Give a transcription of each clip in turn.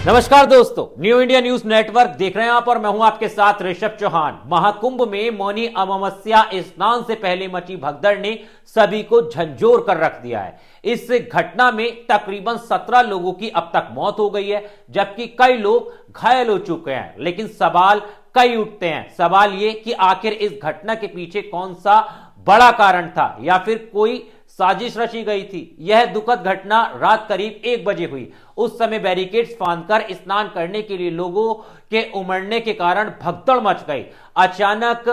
नमस्कार दोस्तों, new India news network देख रहे हैं आप और मैं हूं आपके साथ ऋषभ चौहान। महाकुंभ में मौनी अमावस्या स्नान से पहले मची भगदड़ ने सभी को झंझोर कर रख दिया है। इस घटना में तकरीबन 17 लोगों की अब तक मौत हो गई है, जबकि कई लोग घायल हो चुके हैं। लेकिन सवाल कई उठते हैं। सवाल ये कि आखिर इस घटना के पीछे कौन सा बड़ा कारण था या फिर कोई साजिश रची गई थी। यह दुखद घटना रात करीब 1 बजे हुई। उस समय बैरिकेड्स फांदकर स्नान करने के लिए लोगों के उमड़ने के कारण भगदड़ मच गई। अचानक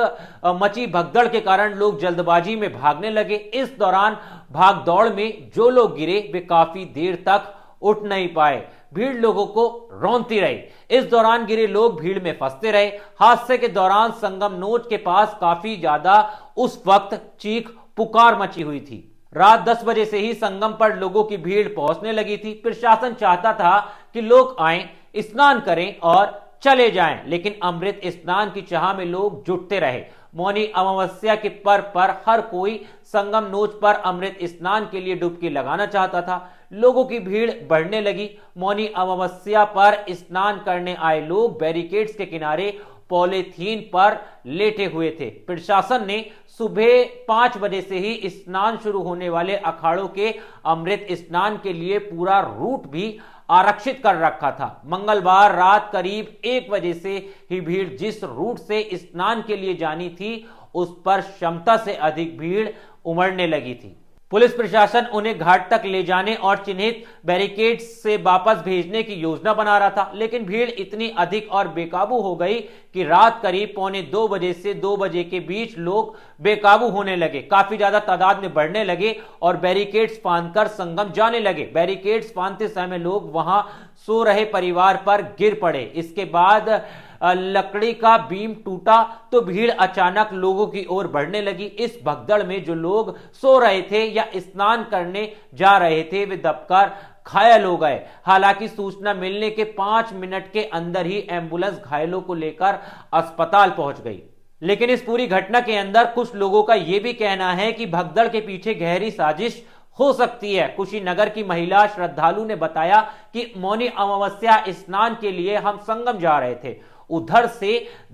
मची भगदड़ के कारण लोग जल्दबाजी में भागने लगे। इस दौरान भाग दौड़ में जो लोग गिरे वे काफी देर तक उठ नहीं पाए। भीड़ लोगों को रौंदती रही। इस दौरान गिरे लोग भीड़ में फंसते रहे। हादसे के दौरान संगम नोच के पास काफी ज्यादा उस वक्त चीख पुकार मची हुई थी। रात 10 बजे से ही संगम पर लोगों की भीड़ पहुंचने लगी थी। प्रशासन चाहता था कि लोग आएं, स्नान करें और चले जाएं, लेकिन अमृत स्नान की चाह में लोग जुटते रहे। मौनी अमावस्या के पर्व पर हर कोई संगम नोच पर अमृत स्नान के लिए डुबकी लगाना चाहता था। लोगों की भीड़ बढ़ने लगी। मौनी अमावस्या पर स्नान करने आए लोग बैरिकेड्स के किनारे पॉलीथीन पर लेटे हुए थे। प्रशासन ने सुबह 5 बजे से ही स्नान शुरू होने वाले अखाड़ों के अमृत स्नान के लिए पूरा रूट भी आरक्षित कर रखा था। मंगलवार रात करीब 1 बजे से ही भीड़ जिस रूट से स्नान के लिए जानी थी उस पर क्षमता से अधिक भीड़ उमड़ने लगी थी। पुलिस प्रशासन उन्हें घाट तक ले जाने और चिन्हित बैरिकेड्स से वापस भेजने की योजना बना रहा था, लेकिन भीड़ इतनी अधिक और बेकाबू हो गई कि रात करीब 1:45 बजे से 2 बजे के बीच लोग बेकाबू होने लगे। काफी ज्यादा तादाद में बढ़ने लगे और बैरिकेड्स फांदकर संगम जाने लगे। बैरिकेड्स फांदते समय लोग वहां सो रहे परिवार पर गिर पड़े। इसके बाद लकड़ी का बीम टूटा तो भीड़ अचानक लोगों की ओर बढ़ने लगी। इस भगदड़ में जो लोग सो रहे थे या स्नान करने जा रहे थे वे दबकर घायल हो गए। हालांकि सूचना मिलने के 5 मिनट के अंदर ही एंबुलेंस घायलों को लेकर अस्पताल पहुंच गई। लेकिन इस पूरी घटना के अंदर कुछ लोगों का यह भी कहना है कि भगदड़ के पीछे गहरी साजिश हो सकती है। कुशीनगर की महिला श्रद्धालु ने बताया कि मौनी अमावस्या स्नान के लिए हम संगम जा रहे थे। उधर से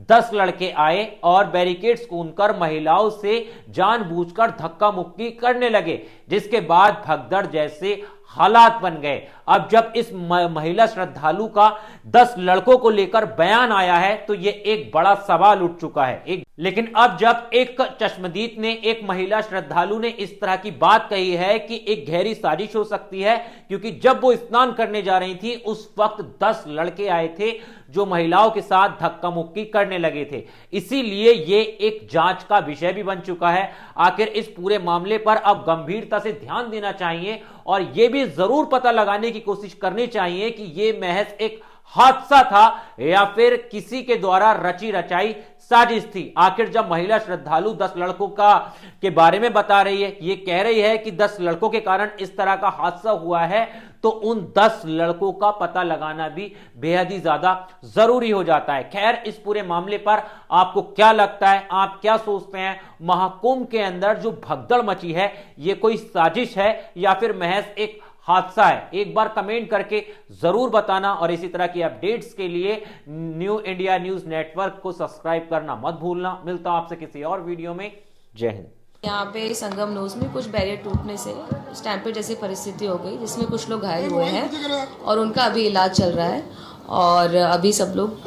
10 लड़के आए और बैरिकेड्स कूदकर महिलाओं से जानबूझकर धक्का मुक्की करने लगे, जिसके बाद भगदड़ जैसे हालात बन गए। अब जब इस महिला श्रद्धालु का 10 लड़कों को लेकर बयान आया है तो यह एक बड़ा सवाल उठ चुका है। लेकिन अब जब एक चश्मदीद ने, एक महिला श्रद्धालु ने इस तरह की बात कही है कि एक गहरी साजिश हो सकती है, क्योंकि जब वो स्नान करने जा रही थी उस वक्त 10 लड़के आए थे जो महिलाओं के साथ धक्का मुक्की करने लगे थे। इसीलिए ये एक जांच का विषय भी बन चुका है। आखिर इस पूरे मामले पर अब गंभीरता से ध्यान देना चाहिए और यह भी जरूर पता लगाने की कोशिश करनी चाहिए कि यह महज एक हादसा था या फिर किसी के द्वारा रची रचाई साजिश थी। आखिर जब महिला श्रद्धालु 10 लड़कों के बारे में बता रही है, ये कह रही है कि 10 लड़कों के कारण इस तरह का हादसा हुआ है, तो उन 10 लड़कों का पता लगाना भी बेहद ही ज्यादा जरूरी हो जाता है। खैर, इस पूरे मामले पर आपको क्या लगता है, आप क्या सोचते हैं? महाकुंभ के अंदर जो भगदड़ मची है ये कोई साजिश है या फिर महज एक हादसा है? एक बार कमेंट करके जरूर बताना और इसी तरह की अपडेट्स के लिए न्यू इंडिया न्यूज नेटवर्क को सब्सक्राइब करना मत भूलना। मिलता हूं आपसे किसी और वीडियो में। जय हिंद। यहाँ पे संगम नोज में कुछ बैरियर टूटने से स्टैम्पेड जैसी परिस्थिति हो गई, जिसमें कुछ लोग घायल हुए हैं और उनका अभी इलाज चल रहा है। और अभी सब लोग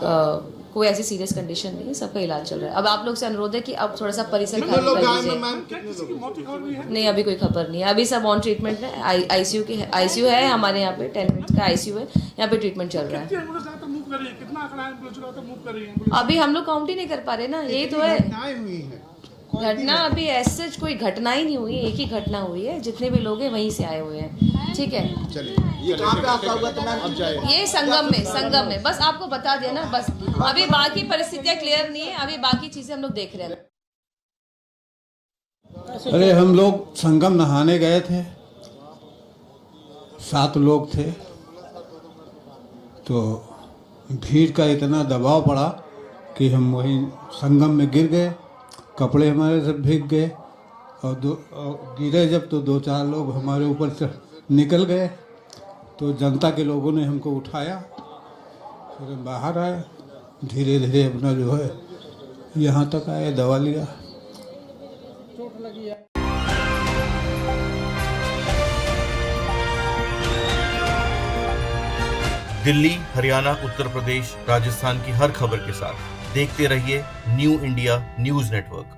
कोई ऐसी सीरियस कंडीशन नहीं है, सबका इलाज चल रहा है। अब आप लोग से अनुरोध है कि अब थोड़ा सा परिसर खाली कर दीजिए। नहीं, अभी कोई खबर नहीं है। अभी सब ऑन ट्रीटमेंट है। आईसीयू है हमारे यहाँ पे, 10 मिनट का आईसीयू है, यहाँ पे ट्रीटमेंट चल रहा है। अभी हम लोग काउंट ही नहीं कर पा रहे ना, यही तो है घटना। अभी ऐसे कोई घटना ही नहीं हुई, एक ही घटना हुई है। जितने भी लोग हैं वहीं से आए हुए हैं। ठीक है, ये संगम में बस आपको बता दिया ना। बस अभी बाकी परिस्थितियां क्लियर नहीं है, अभी बाकी चीजें हम लोग देख रहे हैं। अरे हम लोग संगम नहाने गए थे, 7 लोग थे, तो भीड़ का इतना दबाव पड़ा कि हम वहीं संगम में गिर गए। कपड़े हमारे सब भीग गए और गिरे जब तो 2-4 लोग हमारे ऊपर से निकल गए, तो जनता के लोगों ने हमको उठाया फिर हम बाहर आए, धीरे धीरे अपना जो है यहाँ तक आए, दवा लिया। दिल्ली, हरियाणा, उत्तर प्रदेश, राजस्थान की हर खबर के साथ देखते रहिए न्यू इंडिया न्यूज नेटवर्क।